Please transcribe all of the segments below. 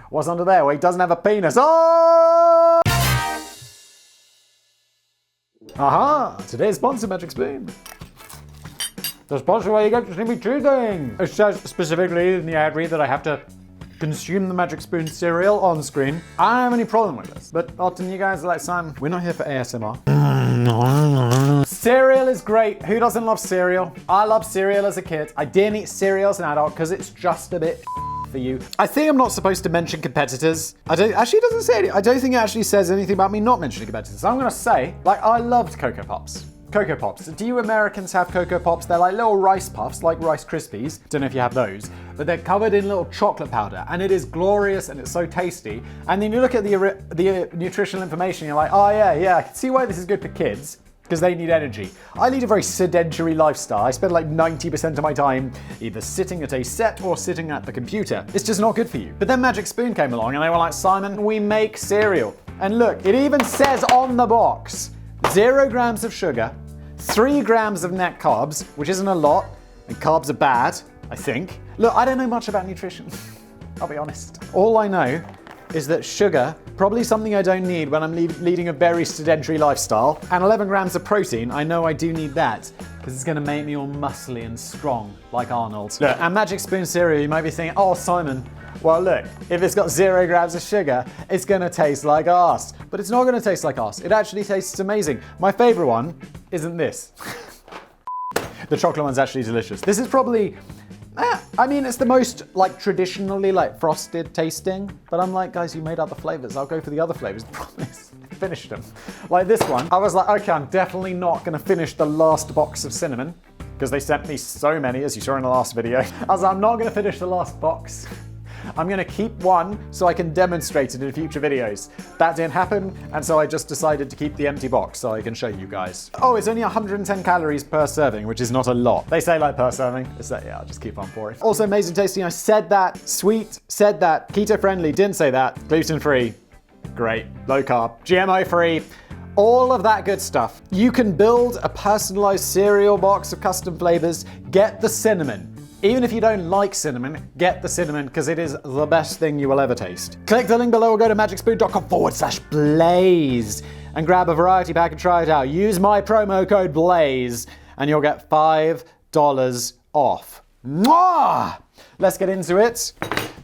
What's under there? Well, he doesn't have a penis. Oh! Aha! Today's sponsor, Magic Spoon. The sponsor where you get to see me choosing. It says specifically in the ad read that I have to consume the Magic Spoon cereal on screen. I don't have any problem with this. But often you guys are like, Simon, we're not here for ASMR. Cereal is great. Who doesn't love cereal? I love cereal as a kid. I didn't eat cereal as an adult because it's just a bit for you. I think I'm not supposed to mention competitors. It doesn't say anything. I don't think it actually says anything about me not mentioning competitors. So I'm gonna say, like, I loved Cocoa Pops. Cocoa Pops. Do you Americans have Cocoa Pops? They're like little rice puffs, like Rice Krispies. Don't know if you have those, but they're covered in little chocolate powder, and it is glorious and it's so tasty. And then you look at the nutritional information, you're like, oh yeah, I can see why this is good for kids, because they need energy. I lead a very sedentary lifestyle. I spend like 90% of my time either sitting at a set or sitting at the computer. It's just not good for you. But then Magic Spoon came along and they were like, Simon, we make cereal. And look, it even says on the box, 0 grams of sugar, 3 grams of net carbs, which isn't a lot, and carbs are bad, I think. Look, I don't know much about nutrition. I'll be honest. All I know is that sugar, probably something I don't need when I'm leading a very sedentary lifestyle, and 11 grams of protein, I know I do need that, because it's gonna make me all muscly and strong, like Arnold. Look, and Magic Spoon cereal, you might be thinking, oh, Simon, well look, if it's got 0 grams of sugar, it's gonna taste like arse. But it's not gonna taste like arse. It actually tastes amazing. My favorite one isn't this. The chocolate one's actually delicious. This is probably, it's the most like traditionally like frosted tasting, but I'm like, guys, you made up the flavors. I'll go for the other flavors. The problem is, I finished them. Like this one, I was like, okay, I'm definitely not gonna finish the last box of cinnamon, because they sent me so many, as you saw in the last video. I was like, I'm not gonna finish the last box. I'm gonna keep one so I can demonstrate it in future videos. That didn't happen, and so I just decided to keep the empty box so I can show you guys. Oh, it's only 110 calories per serving, which is not a lot. They say like per serving. It's like, yeah, I'll just keep on pouring. Also amazing tasting, I said that. Sweet, said that. Keto friendly, didn't say that. Gluten free, great. Low carb, GMO free. All of that good stuff. You can build a personalized cereal box of custom flavors. Get the cinnamon. Even if you don't like cinnamon, get the cinnamon because it is the best thing you will ever taste. Click the link below or go to magicspoon.com/blaze and grab a variety pack and try it out. Use my promo code BLAZE and you'll get $5 off. Mwah! Let's get into it.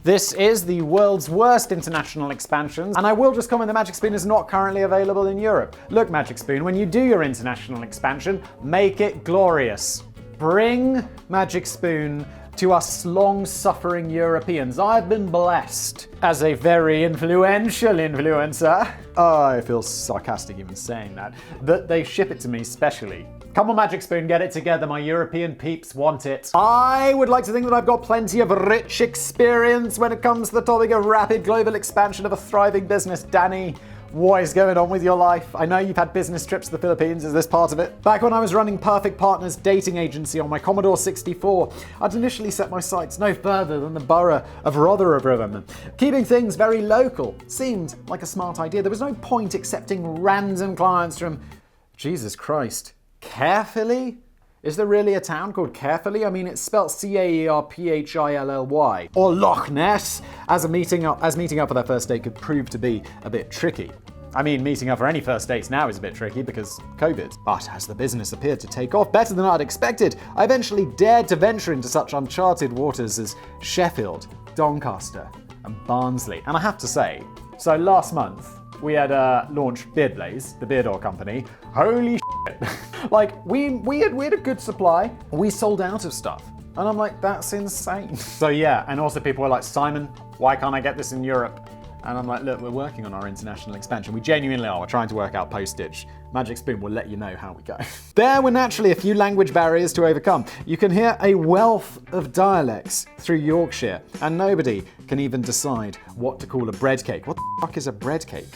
This is the world's worst international expansion, and I will just comment that Magic Spoon is not currently available in Europe. Look, Magic Spoon, when you do your international expansion, make it glorious. Bring Magic Spoon to us long-suffering Europeans. I've been blessed as a very influential influencer. Oh, I feel sarcastic even saying that they ship it to me specially. Come on, Magic Spoon, get it together. My European peeps want it. I would like to think that I've got plenty of rich experience when it comes to the topic of rapid global expansion of a thriving business. Danny, what is going on with your life? I know you've had business trips to the Philippines. Is this part of it? Back when I was running Perfect Partners dating agency on my Commodore 64, I'd initially set my sights no further than the borough of Rotherham. Keeping things very local seemed like a smart idea. There was no point accepting random clients from, Jesus Christ, Carefully? Is there really a town called Carefully? I mean, it's spelled Caerphilly. Or Loch Ness, as meeting up for their first date could prove to be a bit tricky. I mean, meeting up for any first dates now is a bit tricky because COVID. But as the business appeared to take off better than I'd expected, I eventually dared to venture into such uncharted waters as Sheffield, Doncaster, and Barnsley. And I have to say, so last month, we had launched Beard Blaze, the beard oil company. Holy shit. Like, we had a good supply. We sold out of stuff. And I'm like, that's insane. So yeah, and also people were like, Simon, why can't I get this in Europe? And I'm like, look, we're working on our international expansion. We genuinely are. We're trying to work out postage. Magic Spoon will let you know how we go. There were naturally a few language barriers to overcome. You can hear a wealth of dialects through Yorkshire, and nobody can even decide what to call a bread cake. What the fuck is a bread cake?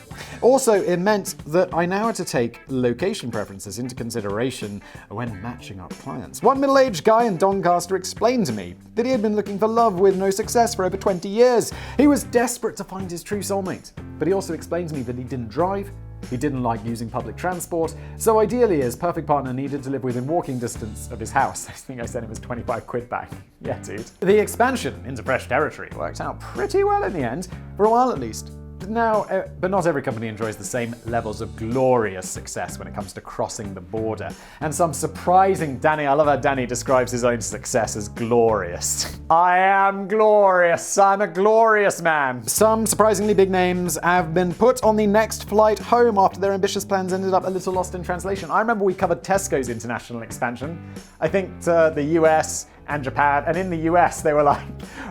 Also, it meant that I now had to take location preferences into consideration when matching up clients. One middle-aged guy in Doncaster explained to me that he had been looking for love with no success for over 20 years. He was desperate to find his true soulmate, but he also explained to me that he didn't drive, He didn't like using public transport, so ideally his perfect partner needed to live within walking distance of his house. I think I sent him his 25 quid back. Yeah, dude. The expansion into fresh territory worked out pretty well in the end, for a while at least. But not every company enjoys the same levels of glorious success when it comes to crossing the border. And some surprising I love how Danny describes his own success as glorious. I am glorious. I'm a glorious man. Some surprisingly big names have been put on the next flight home after their ambitious plans ended up a little lost in translation. I remember we covered Tesco's international expansion. I think to the US and Japan. And in the US, they were like,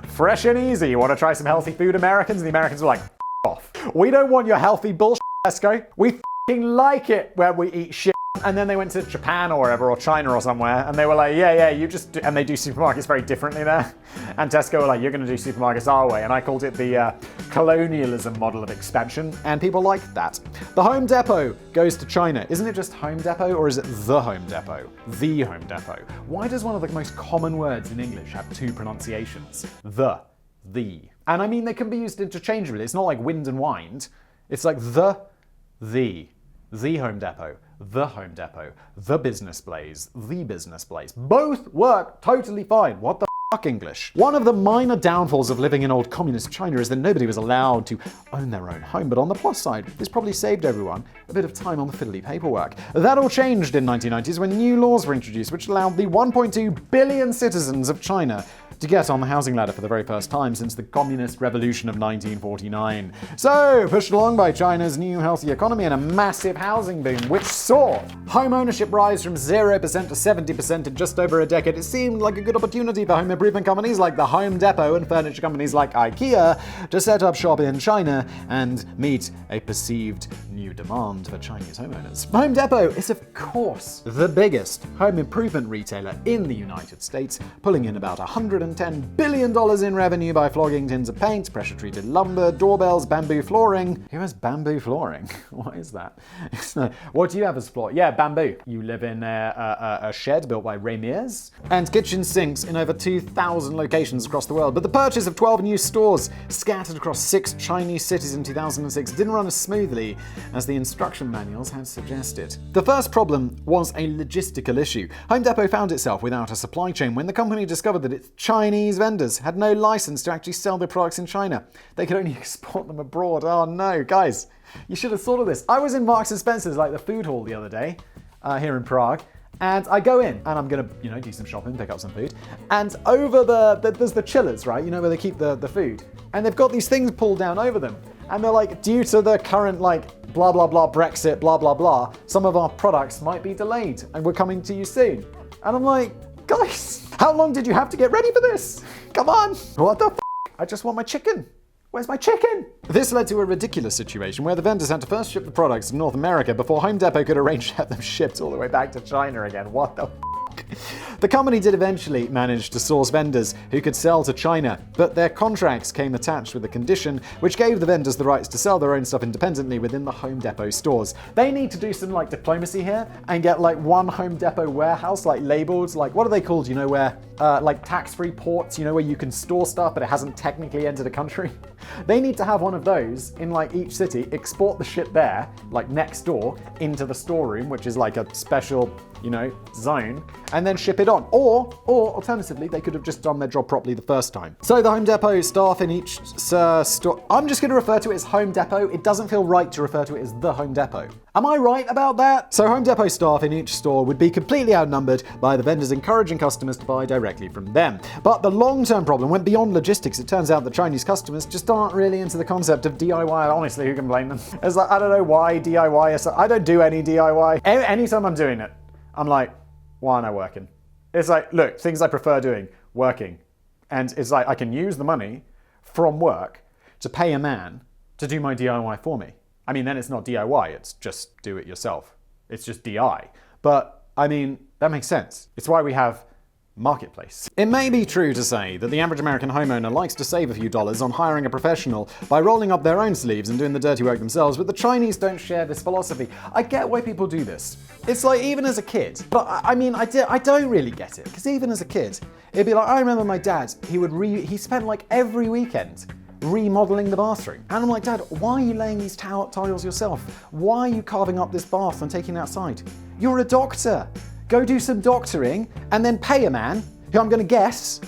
fresh and easy. You want to try some healthy food, Americans? And the Americans were like, off. We don't want your healthy bullshit, Tesco. We f***ing like it where we eat shit. And then they went to Japan or wherever, or China or somewhere, and they were like, yeah, you just do. And they do supermarkets very differently there. And Tesco were like, you're going to do supermarkets our way. And I called it the colonialism model of expansion, and people liked that. The Home Depot goes to China. Isn't it just Home Depot, or is it the Home Depot? The Home Depot. Why does one of the most common words in English have two pronunciations? The. And I mean, they can be used interchangeably. It's not like wind and wind. It's like the Home Depot, the Home Depot, the Business Blaze, the Business Blaze. Both work totally fine. What the fuck, English? One of the minor downfalls of living in old communist China is that nobody was allowed to own their own home. But on the plus side, this probably saved everyone a bit of time on the fiddly paperwork. That all changed in the 1990s when new laws were introduced which allowed the 1.2 billion citizens of China to get on the housing ladder for the very first time since the Communist Revolution of 1949. So, pushed along by China's new healthy economy and a massive housing boom, which saw home ownership rise from 0% to 70% in just over a decade, it seemed like a good opportunity for home improvement companies like the Home Depot and furniture companies like IKEA to set up shop in China and meet a perceived new demand for Chinese homeowners. Home Depot is, of course, the biggest home improvement retailer in the United States, pulling in about $110 billion in revenue by flogging tins of paint, pressure-treated lumber, doorbells, bamboo flooring. Who has bamboo flooring? What is that? What do you have as floor? Yeah, bamboo. You live in a shed built by Ramirez. And kitchen sinks in over 2,000 locations across the world. But the purchase of 12 new stores scattered across 6 Chinese cities in 2006 didn't run as smoothly as the instruction manuals had suggested. The first problem was a logistical issue. Home Depot found itself without a supply chain when the company discovered that its Chinese vendors had no license to actually sell their products in China. They could only export them abroad. Oh no, guys, you should have thought of this. I was in Marks and Spencer's, like the food hall the other day, here in Prague, and I go in and I'm gonna, do some shopping, pick up some food. And over there's the chillers, right? You know, where they keep the food. And they've got these things pulled down over them. And they're like, due to the current blah blah blah Brexit, blah blah blah, some of our products might be delayed and we're coming to you soon. And I'm like, guys, how long did you have to get ready for this? Come on. What the f***? I just want my chicken. Where's my chicken? This led to a ridiculous situation where the vendors had to first ship the products to North America before Home Depot could arrange to have them shipped all the way back to China again. What the f***? The company did eventually manage to source vendors who could sell to China, but their contracts came attached with a condition which gave the vendors the rights to sell their own stuff independently within the Home Depot stores. They need to do some diplomacy here and get one Home Depot warehouse labeled, what are they called, where tax-free ports, where you can store stuff but it hasn't technically entered a country. They need to have one of those in each city, export the shit there, next door, into the storeroom, which is a special zone, and then ship it on. Or alternatively, they could have just done their job properly the first time. So the Home Depot staff in each store, I'm just going to refer to it as Home Depot. It doesn't feel right to refer to it as the Home Depot. Am I right about that? So Home Depot staff in each store would be completely outnumbered by the vendors encouraging customers to buy directly from them. But the long-term problem went beyond logistics. It turns out that Chinese customers just aren't really into the concept of DIY. Honestly, who can blame them? It's I don't know why DIY is I don't do any DIY. Anytime I'm doing it, I'm like, why aren't I working? It's look, things I prefer doing, working. And it's I can use the money from work to pay a man to do my DIY for me. I mean, then it's not DIY, it's just do it yourself. It's just DI. But, I mean, that makes sense. It's why we have marketplace. It may be true to say that the average American homeowner likes to save a few dollars on hiring a professional by rolling up their own sleeves and doing the dirty work themselves, but the Chinese don't share this philosophy. I get why people do this. It's even as a kid, but I mean, I don't really get it, because even as a kid, it'd be I remember my dad, he spent every weekend remodeling the bathroom. And I'm like, Dad, why are you laying these tiles yourself? Why are you carving up this bath and taking it outside? You're a doctor. Go do some doctoring and then pay a man who I'm going to guess,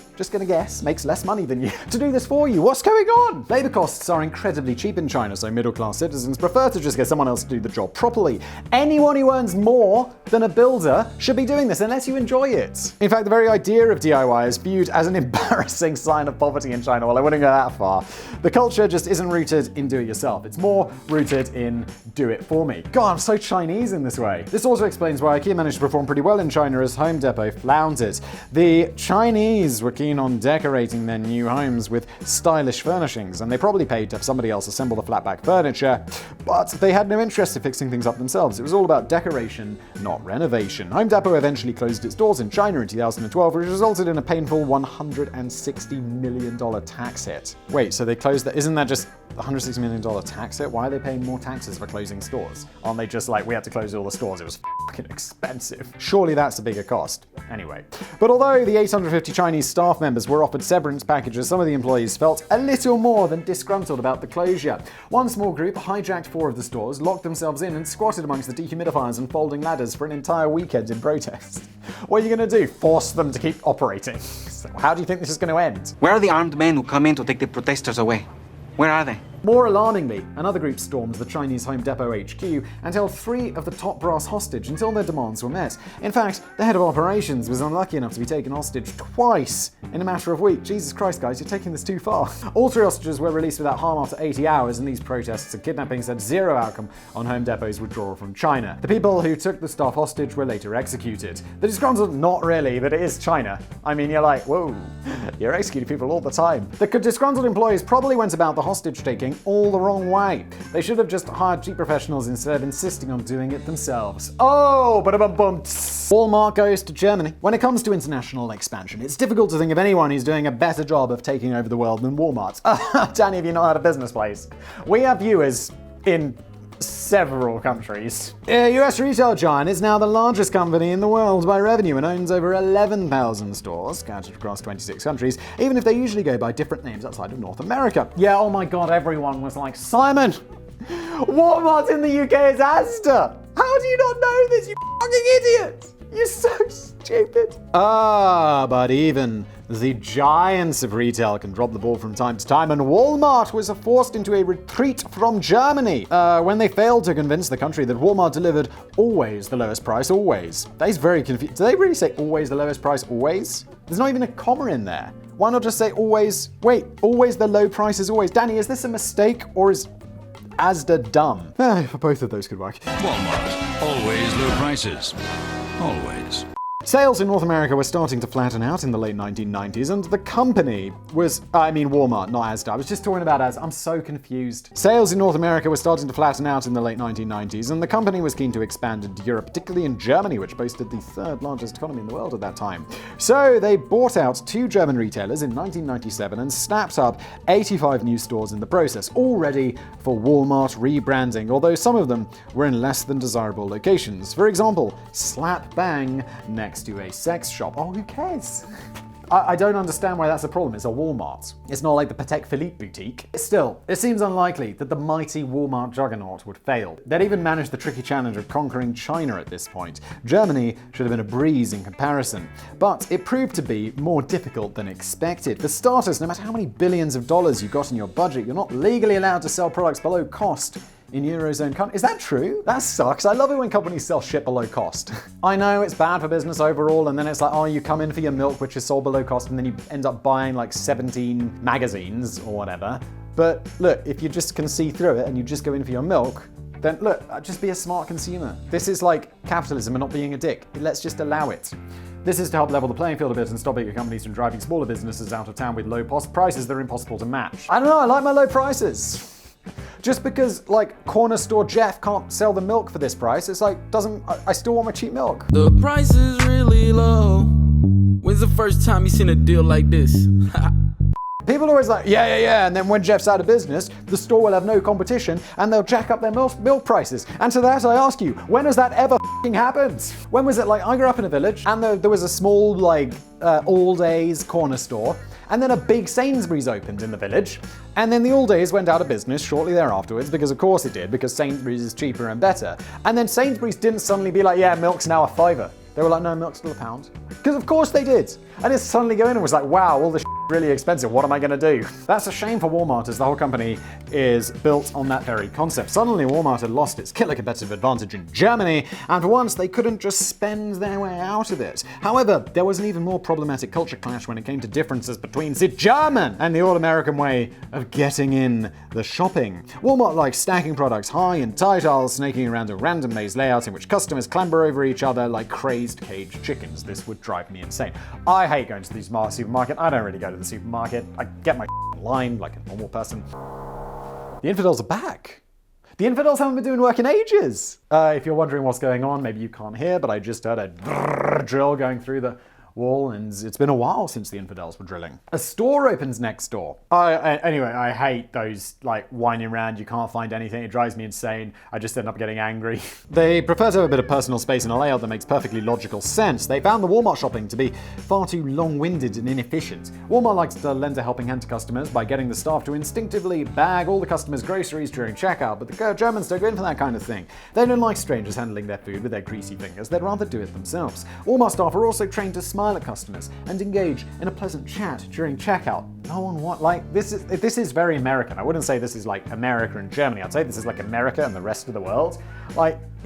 makes less money than you, to do this for you. What's going on? Labor costs are incredibly cheap in China, so middle-class citizens prefer to just get someone else to do the job properly. Anyone who earns more than a builder should be doing this, unless you enjoy it. In fact, the very idea of DIY is viewed as an embarrassing sign of poverty in China. Well, I wouldn't go that far. The culture just isn't rooted in do-it-yourself. It's more rooted in do-it-for-me. God, I'm so Chinese in this way. This also explains why IKEA managed to perform pretty well in China as Home Depot floundered. The Chinese were keen on decorating their new homes with stylish furnishings, and they probably paid to have somebody else assemble the flatback furniture, but they had no interest in fixing things up themselves. It was all about decoration, not renovation. Home Depot eventually closed its doors in China in 2012, which resulted in a painful $160 million tax hit. Wait, so they closed that? Isn't that just $160 million tax hit? Why are they paying more taxes for closing stores? Aren't they just like, we had to close all the stores, it was fucking expensive? Surely that's a bigger cost. Anyway. But although the 850 Chinese staff members were offered severance packages, some of the employees felt a little more than disgruntled about the closure. One small group hijacked 4 of the stores, locked themselves in, and squatted amongst the dehumidifiers and folding ladders for an entire weekend in protest. What are you going to do? Force them to keep operating? So how do you think this is going to end? Where are the armed men who come in to take the protesters away? Where are they? More alarmingly, another group stormed the Chinese Home Depot HQ and held 3 of the top brass hostage until their demands were met. In fact, the head of operations was unlucky enough to be taken hostage twice in a matter of weeks. Jesus Christ, guys, you're taking this too far. All 3 hostages were released without harm after 80 hours, and these protests and kidnappings had zero outcome on Home Depot's withdrawal from China. The people who took the staff hostage were later executed. The disgruntled, not really, but it is China. I mean, you're like, whoa, you're executing people all the time. The disgruntled employees probably went about the hostage taking all the wrong way. They should have just hired cheap professionals instead of insisting on doing it themselves. Oh, ba-da-bum-bum. Walmart goes to Germany. When it comes to international expansion, it's difficult to think of anyone who's doing a better job of taking over the world than Walmart. Danny, have you not had a business place? We have viewers in several countries. US retail giant is now the largest company in the world by revenue and owns over 11,000 stores scattered across 26 countries, even if they usually go by different names outside of North America. Yeah, oh my god, everyone was like, Simon, Walmart in the UK is Asda. How do you not know this, you fucking idiot? You're so stupid. But even the giants of retail can drop the ball from time to time, and Walmart was forced into a retreat from Germany when they failed to convince the country that Walmart delivered always the lowest price, always. That is very confusing. Do they really say always the lowest price, always? There's not even a comma in there. Why not just say always, wait, always the low price is always? Danny, is this a mistake or is Asda dumb? Both of those could work. Walmart. Always low prices. Always. Sales in North America were starting to flatten out in the late 1990s, and the company was, Walmart, not Asda. I was just talking about Asda. I'm so confused. Sales in North America were starting to flatten out in the late 1990s, and the company was keen to expand into Europe, particularly in Germany, which boasted the 3rd largest economy in the world at that time. So they bought out 2 German retailers in 1997 and snapped up 85 new stores in the process, all ready for Walmart rebranding, although some of them were in less than desirable locations. For example, slap bang next to a sex shop. Oh, who cares? I don't understand why that's a problem. It's a Walmart. It's not like the Patek Philippe boutique. Still, it seems unlikely that the mighty Walmart juggernaut would fail. They'd even managed the tricky challenge of conquering China at this point. Germany should have been a breeze in comparison, but it proved to be more difficult than expected. For starters, no matter how many billions of dollars you got in your budget, you're not legally allowed to sell products below cost in Eurozone countries. Is that true? That sucks. I love it when companies sell shit below cost. I know it's bad for business overall, and then it's like, oh, you come in for your milk, which is sold below cost, and then you end up buying like 17 magazines or whatever. But look, if you just can see through it and you just go in for your milk, then look, just be a smart consumer. This is like capitalism and not being a dick. Let's just allow it. This is to help level the playing field a bit and stop bigger companies from driving smaller businesses out of town with low prices that are impossible to match. I don't know, I like my low prices. Just because, like, corner store Jeff can't sell the milk for this price, it's like, I still want my cheap milk. The price is really low. When's the first time you seen a deal like this? People are always like, yeah, and then when Jeff's out of business, the store will have no competition and they'll jack up their milk prices. And to that I ask you, when has that ever happened? When was it? Like, I grew up in a village and there was a small, like, all days corner store. And then a big Sainsbury's opened in the village. And then the Aldays went out of business shortly thereafterwards, because of course it did, because Sainsbury's is cheaper and better. And then Sainsbury's didn't suddenly be like, yeah, milk's now a £5. They were like, no, milk's still £1. Because of course they did. And it suddenly go in and was like, wow, all this really expensive. What am I going to do? That's a shame for Walmart, as the whole company is built on that very concept. Suddenly Walmart had lost its killer competitive advantage in Germany, and for once they couldn't just spend their way out of it. However, there was an even more problematic culture clash when it came to differences between the German and the all-American way of getting in the shopping. Walmart likes stacking products high in tight aisles, snaking around a random maze layout in which customers clamber over each other like crazed caged chickens. This would drive me insane. I hate going to the supermarket. I don't really go to the supermarket. I get my line like a normal person. The infidels are back. The infidels haven't been doing work in ages. If you're wondering what's going on, maybe you can't hear, but I just heard a drill going through the wall, and it's been a while since the infidels were drilling. A store opens next door. Anyway, I hate those like whining around, you can't find anything. It drives me insane. I just end up getting angry. They prefer to have a bit of personal space in a layout that makes perfectly logical sense. They found the Walmart shopping to be far too long-winded and inefficient. Walmart likes to lend a helping hand to customers by getting the staff to instinctively bag all the customers' groceries during checkout, but the Germans don't go in for that kind of thing. They don't like strangers handling their food with their greasy fingers. They'd rather do it themselves. Walmart staff are also trained to smile at customers and engage in a pleasant chat during checkout. No one this is very American. I wouldn't say this is like America and Germany. I'd say this is like America and the rest of the world.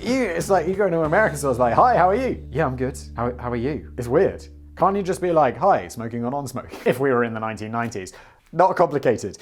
It's like you go to American stores like, hi, how are you? Yeah, I'm good. How are you? It's weird. Can't you just be like, hi, smoking or non-smoking? If we were in the 1990s. Not complicated.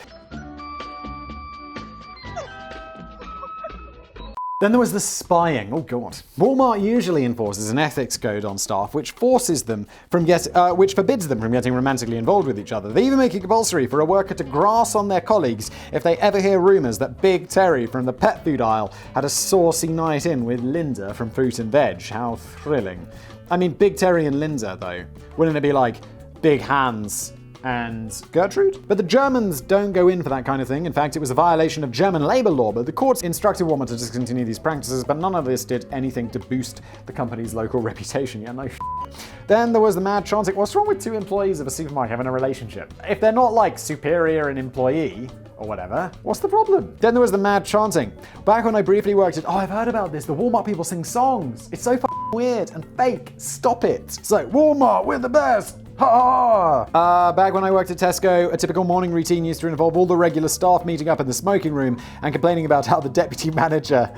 Then there was the spying. Oh god. Walmart usually enforces an ethics code on staff which forbids them from getting romantically involved with each other. They even make it compulsory for a worker to grass on their colleagues if they ever hear rumors that Big Terry from the pet food aisle had a saucy night in with Linda from Fruit and Veg. How thrilling. I mean, Big Terry and Linda though. Wouldn't it be like Big Hands and Gertrude? But the Germans don't go in for that kind of thing. In fact, it was a violation of German labor law, but the courts instructed Walmart to discontinue these practices, but none of this did anything to boost the company's local reputation. Yeah, no Then there was the mad chanting. What's wrong with two employees of a supermarket having a relationship? If they're not like superior and employee, or whatever, what's the problem? Then there was the mad chanting. Back when I briefly worked at, I've heard about this, the Walmart people sing songs. It's so weird and fake. Stop it. It's like, Walmart, we're the best. Ha! Back when I worked at Tesco, a typical morning routine used to involve all the regular staff meeting up in the smoking room and complaining about how the deputy manager,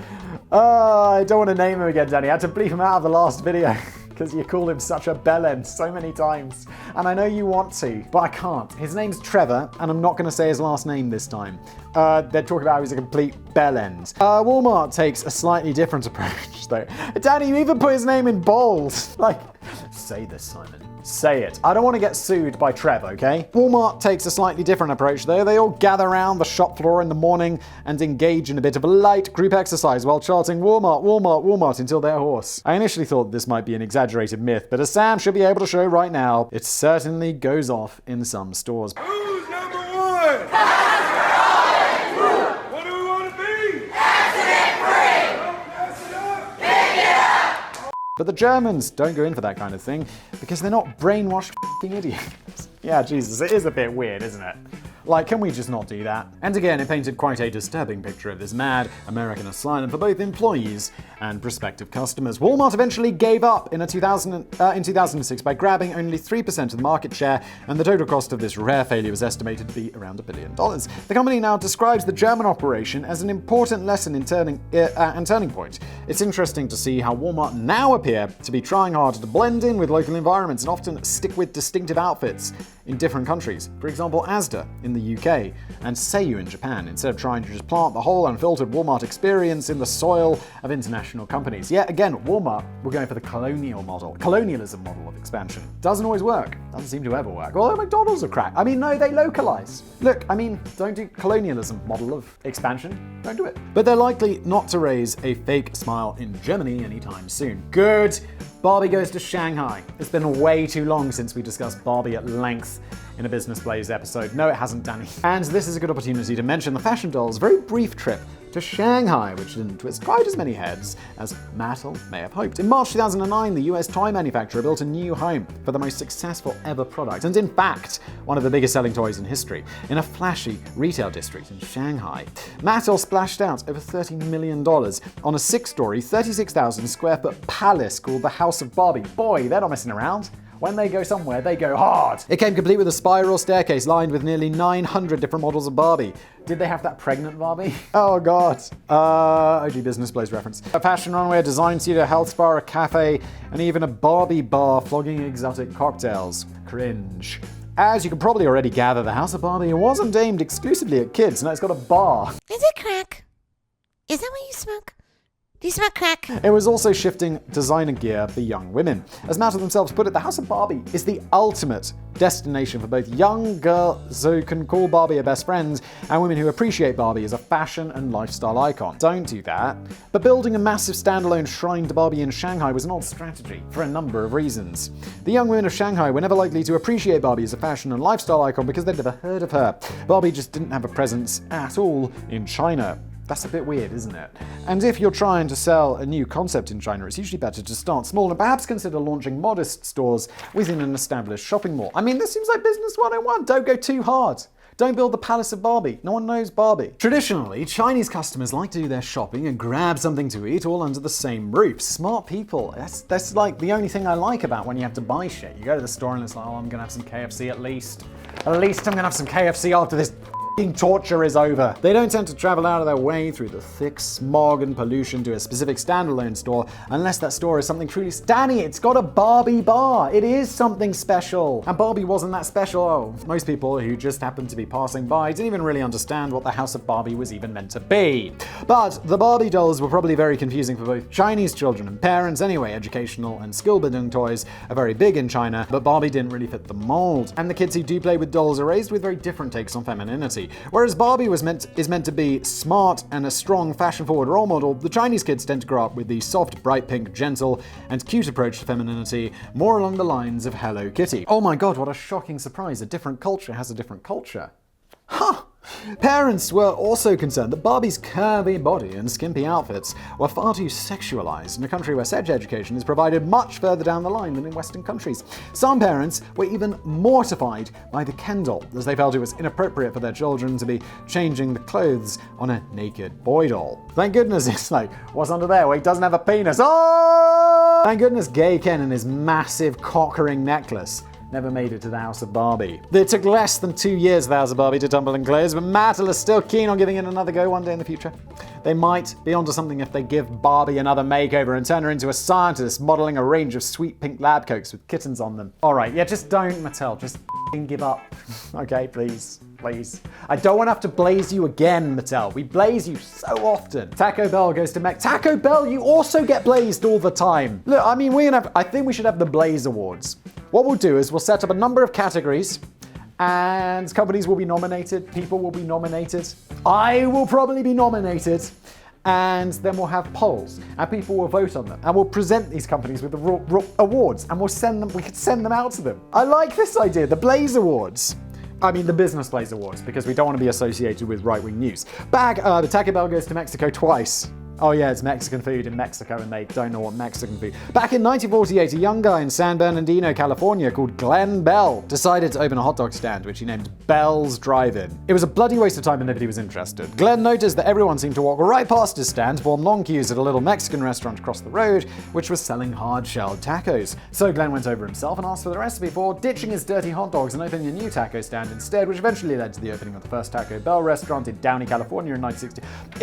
I don't want to name him again, Danny. I had to bleep him out of the last video because you called him such a bellend so many times. And I know you want to, but I can't. His name's Trevor, and I'm not going to say his last name this time. They're talking about how he's a complete bellend. Walmart takes a slightly different approach, though. Danny, you even put his name in bold. Say this, Simon. Say it. I don't want to get sued by Trev, okay? Walmart takes a slightly different approach though. They all gather around the shop floor in the morning and engage in a bit of a light group exercise while chanting Walmart, Walmart, Walmart until they're hoarse. I initially thought this might be an exaggerated myth, but as Sam should be able to show right now, it certainly goes off in some stores. Who's number one? What do we want to be? Accident free! Don't mess it up! Pick it up! But the Germans don't go in for that kind of thing because they're not brainwashed f***ing idiots. Yeah, Jesus, it is a bit weird, isn't it? Can we just not do that? And again, it painted quite a disturbing picture of this mad American asylum for both employees and prospective customers. Walmart eventually gave up in 2006 by grabbing only 3% of the market share, and the total cost of this rare failure was estimated to be around $1 billion. The company now describes the German operation as an important lesson in turning point. It's interesting to see how Walmart now appear to be trying harder to blend in with local environments and often stick with distinctive outfits in different countries. For example, Asda in the UK and Seiyu in Japan, instead of trying to just plant the whole unfiltered Walmart experience in the soil of international companies. Yet again, Walmart were going for the colonialism model of expansion. Doesn't always work. Doesn't seem to ever work. Although McDonald's are crap. No, they localize. Look, don't do colonialism model of expansion. Don't do it. But they're likely not to raise a fake smile in Germany anytime soon. Good. Barbie goes to Shanghai. It's been way too long since we discussed Barbie at length in a Business Blaze episode. No, it hasn't, Danny. And this is a good opportunity to mention the fashion doll's very brief trip to Shanghai, which didn't twist quite as many heads as Mattel may have hoped. In March 2009, the US toy manufacturer built a new home for the most successful ever product, and in fact, one of the biggest selling toys in history, in a flashy retail district in Shanghai. Mattel splashed out over $30 million on a 6-story, 36,000 square foot palace called the House of Barbie. Boy, they're not messing around. When they go somewhere, they go hard. It came complete with a spiral staircase lined with nearly 900 different models of Barbie. Did they have that pregnant Barbie? Oh god. OG Business Blaze reference. A fashion runway, a design studio, a health spa, a cafe, and even a Barbie bar flogging exotic cocktails. Cringe. As you can probably already gather, the House of Barbie wasn't aimed exclusively at kids. No, it's got a bar. Is it crack? Is that what you smoke? Do you smoke crack? It was also shifting designer gear for young women. As Mattel themselves put it, the House of Barbie is the ultimate destination for both young girls who can call Barbie a best friend and women who appreciate Barbie as a fashion and lifestyle icon. Don't do that. But building a massive standalone shrine to Barbie in Shanghai was an odd strategy for a number of reasons. The young women of Shanghai were never likely to appreciate Barbie as a fashion and lifestyle icon because they'd never heard of her. Barbie just didn't have a presence at all in China. That's a bit weird, isn't it? And if you're trying to sell a new concept in China, it's usually better to start small and perhaps consider launching modest stores within an established shopping mall. I mean, this seems like business 101. Don't go too hard. Don't build the Palace of Barbie. No one knows Barbie. Traditionally, Chinese customers like to do their shopping and grab something to eat all under the same roof. Smart people. That's like the only thing I like about when you have to buy shit. You go to the store and it's like, oh, I'm gonna have some KFC at least. At least I'm gonna have some KFC after this torture is over. They don't tend to travel out of their way through the thick smog and pollution to a specific standalone store unless that store is something truly... Danny, it's got a Barbie bar. It is something special. And Barbie wasn't that special. Oh, most people who just happened to be passing by didn't even really understand what the House of Barbie was even meant to be. But the Barbie dolls were probably very confusing for both Chinese children and parents. Anyway, educational and skill-building toys are very big in China, but Barbie didn't really fit the mold. And the kids who do play with dolls are raised with very different takes on femininity. Whereas Barbie is meant to be smart and a strong, fashion-forward role model, the Chinese kids tend to grow up with the soft, bright pink, gentle, and cute approach to femininity, more along the lines of Hello Kitty. Oh my god, what a shocking surprise. A different culture has a different culture. Huh! Parents were also concerned that Barbie's curvy body and skimpy outfits were far too sexualized in a country where sex education is provided much further down the line than in Western countries. Some parents were even mortified by the Ken doll, as they felt it was inappropriate for their children to be changing the clothes on a naked boy doll. Thank goodness it's like, what's under there? Well, he doesn't have a penis. Oh! Thank goodness gay Ken and his massive cock-ring necklace never made it to the House of Barbie. It took less than 2 years for the House of Barbie to tumble and close, but Mattel is still keen on giving it another go one day in the future. They might be onto something if they give Barbie another makeover and turn her into a scientist modeling a range of sweet pink lab coats with kittens on them. Alright, yeah, just don't, Mattel. Just give up. Okay, please. Please. I don't want to have to blaze you again, Mattel. We blaze you so often. Taco Bell goes to Taco Bell, you also get blazed all the time. Look, I mean, I think we should have the Blaze Awards. What we'll do is we'll set up a number of categories and companies will be nominated, people will be nominated, I will probably be nominated, and then we'll have polls and people will vote on them and we'll present these companies with the awards and we could send them out to them. I like this idea, the Blaze Awards. I mean the Business Blaze Awards, because we don't want to be associated with right-wing news. The Taco Bell goes to Mexico twice. Oh yeah, it's Mexican food in Mexico and they don't know what Mexican food. Back in 1948, a young guy in San Bernardino, California called Glenn Bell decided to open a hot dog stand, which he named Bell's Drive-In. It was a bloody waste of time and nobody was interested. Glenn noticed that everyone seemed to walk right past his stand, form long queues at a little Mexican restaurant across the road, which was selling hard-shelled tacos. So Glenn went over himself and asked for the recipe for ditching his dirty hot dogs and opening a new taco stand instead, which eventually led to the opening of the first Taco Bell restaurant in Downey, California in 1960.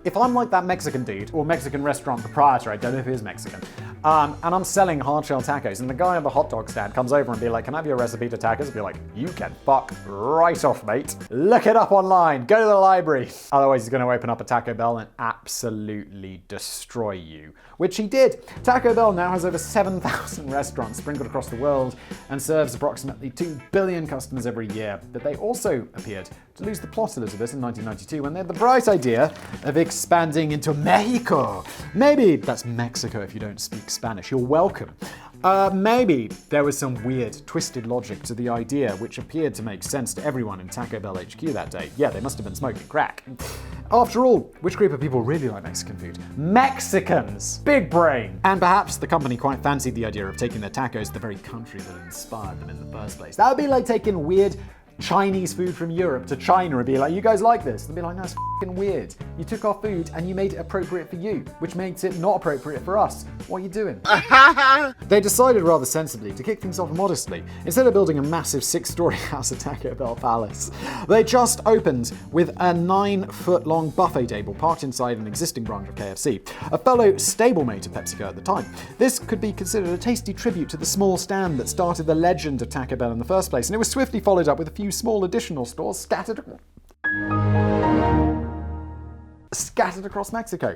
If I'm like that Mexican dude, or Mexican restaurant proprietor, I don't know if he is Mexican, and I'm selling hard-shell tacos, and the guy on the hot dog stand comes over and be like, can I have your recipe to tacos? I'd be like, you can fuck right off, mate. Look it up online. Go to the library. Otherwise, he's going to open up a Taco Bell and absolutely destroy you, which he did. Taco Bell now has over 7,000 restaurants sprinkled across the world and serves approximately 2 billion customers every year. But they also appeared to lose the plot a little bit in 1992 when they had the bright idea of expanding into Mexico. Maybe that's Mexico if you don't speak Spanish. You're welcome. Maybe there was some weird, twisted logic to the idea which appeared to make sense to everyone in Taco Bell HQ that day. Yeah, they must have been smoking crack. After all, which group of people really like Mexican food? Mexicans! Big brain! And perhaps the company quite fancied the idea of taking their tacos to the very country that inspired them in the first place. That would be like taking weird Chinese food from Europe to China and be like, you guys like this? They'd be like, no, it's f***ing weird. You took our food and you made it appropriate for you, which makes it not appropriate for us. What are you doing? They decided rather sensibly to kick things off modestly. Instead of building a massive 6-story house at Taco Bell Palace, they just opened with a 9-foot-long buffet table parked inside an existing branch of KFC, a fellow stablemate of PepsiCo at the time. This could be considered a tasty tribute to the small stand that started the legend of Taco Bell in the first place, and it was swiftly followed up with a few small additional stores scattered across Mexico.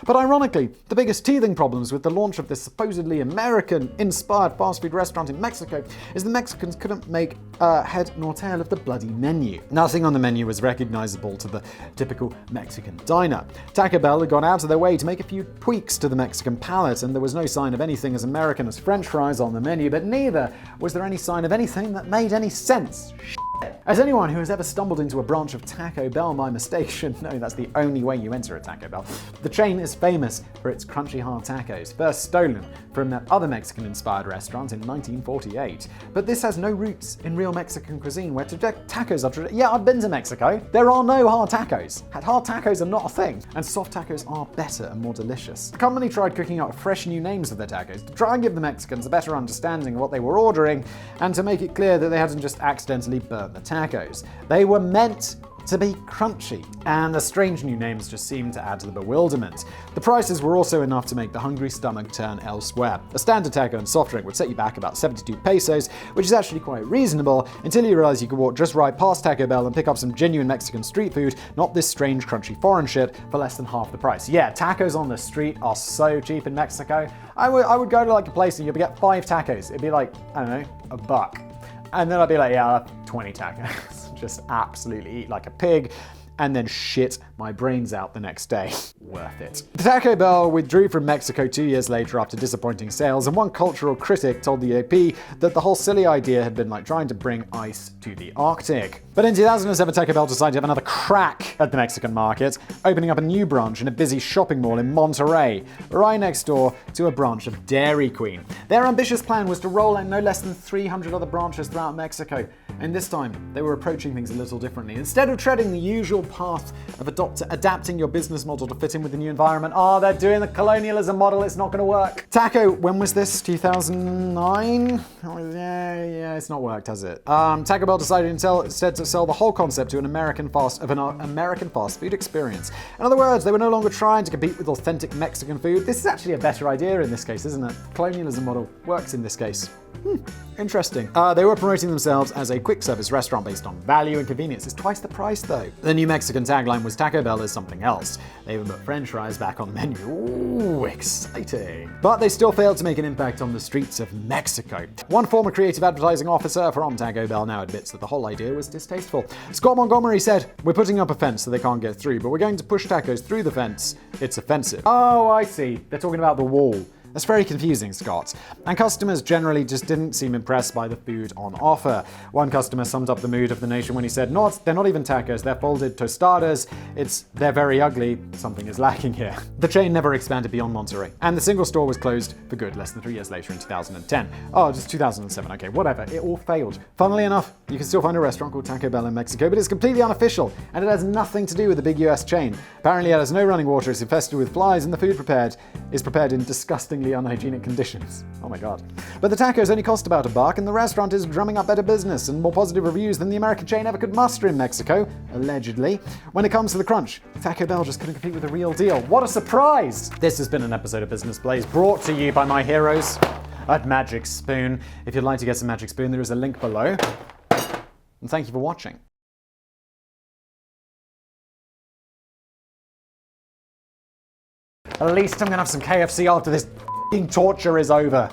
But ironically, the biggest teething problems with the launch of this supposedly American-inspired fast food restaurant in Mexico is the Mexicans couldn't make head nor tail of the bloody menu. Nothing on the menu was recognizable to the typical Mexican diner. Taco Bell had gone out of their way to make a few tweaks to the Mexican palate, and there was no sign of anything as American as French fries on the menu, but neither was there any sign of anything that made any sense. As anyone who has ever stumbled into a branch of Taco Bell by mistake should know, that's the only way you enter a Taco Bell. The chain is famous for its crunchy hard tacos, first stolen from that other Mexican-inspired restaurant in 1948. But this has no roots in real Mexican cuisine, where tacos are yeah, I've been to Mexico. There are no hard tacos. Hard tacos are not a thing, and soft tacos are better and more delicious. The company tried cooking up fresh new names for their tacos to try and give the Mexicans a better understanding of what they were ordering, and to make it clear that they hadn't just accidentally burnt the tacos. They were meant to be crunchy, and the strange new names just seemed to add to the bewilderment. The prices were also enough to make the hungry stomach turn elsewhere. A standard taco and soft drink would set you back about 72 pesos, which is actually quite reasonable, until you realize you could walk just right past Taco Bell and pick up some genuine Mexican street food, not this strange crunchy foreign shit, for less than half the price. Yeah, tacos on the street are so cheap in Mexico. I would go to like a place and you'd get 5 tacos. It'd be like, I don't know, $1. And then I'd be like, yeah, I'll have 20 tacos. Just absolutely eat like a pig, and then shit my brains out the next day. Worth it. Taco Bell withdrew from Mexico 2 years later after disappointing sales, and one cultural critic told the AP that the whole silly idea had been like trying to bring ice to the Arctic. But in 2007, Taco Bell decided to have another crack at the Mexican market, opening up a new branch in a busy shopping mall in Monterrey, right next door to a branch of Dairy Queen. Their ambitious plan was to roll out no less than 300 other branches throughout Mexico, and this time they were approaching things a little differently. Instead of treading the usual path of adapting your business model to fit in with the new environment, they're doing the colonialism model, it's not going to work. Taco, when was this? 2009? Yeah, it's not worked, has it? Taco Bell decided instead to sell the whole concept to an American fast food experience. In other words, they were no longer trying to compete with authentic Mexican food. This is actually a better idea in this case, isn't it? Colonialism model works in this case. Interesting. They were promoting themselves as a quick service restaurant based on value and convenience. It's twice the price though. The new Mexican tagline was Taco Bell is something else. They even put French fries back on the menu. Ooh, exciting. But they still failed to make an impact on the streets of Mexico. One former creative advertising officer from Taco Bell now admits that the whole idea was distasteful. Scott Montgomery said, "We're putting up a fence so they can't get through, but we're going to push tacos through the fence. It's offensive." Oh, I see. They're talking about the wall. That's very confusing, Scott. And customers generally just didn't seem impressed by the food on offer. One customer summed up the mood of the nation when he said, they're not even tacos, they're folded tostadas. They're very ugly. Something is lacking here. The chain never expanded beyond Monterrey, and the single store was closed for good less than 3 years later in 2010. Oh, just 2007, okay, whatever. It all failed. Funnily enough, you can still find a restaurant called Taco Bell in Mexico, but it's completely unofficial, and it has nothing to do with the big US chain. Apparently it has no running water, it's infested with flies, and the food is prepared in disgustingly unhygienic conditions. Oh my god. But the tacos only cost about $1, and the restaurant is drumming up better business and more positive reviews than the American chain ever could muster in Mexico, allegedly. When it comes to the crunch, Taco Bell just couldn't compete with the real deal. What a surprise! This has been an episode of Business Blaze brought to you by my heroes at Magic Spoon. If you'd like to get some Magic Spoon, there is a link below. And thank you for watching. At least I'm gonna have some KFC after this torture is over.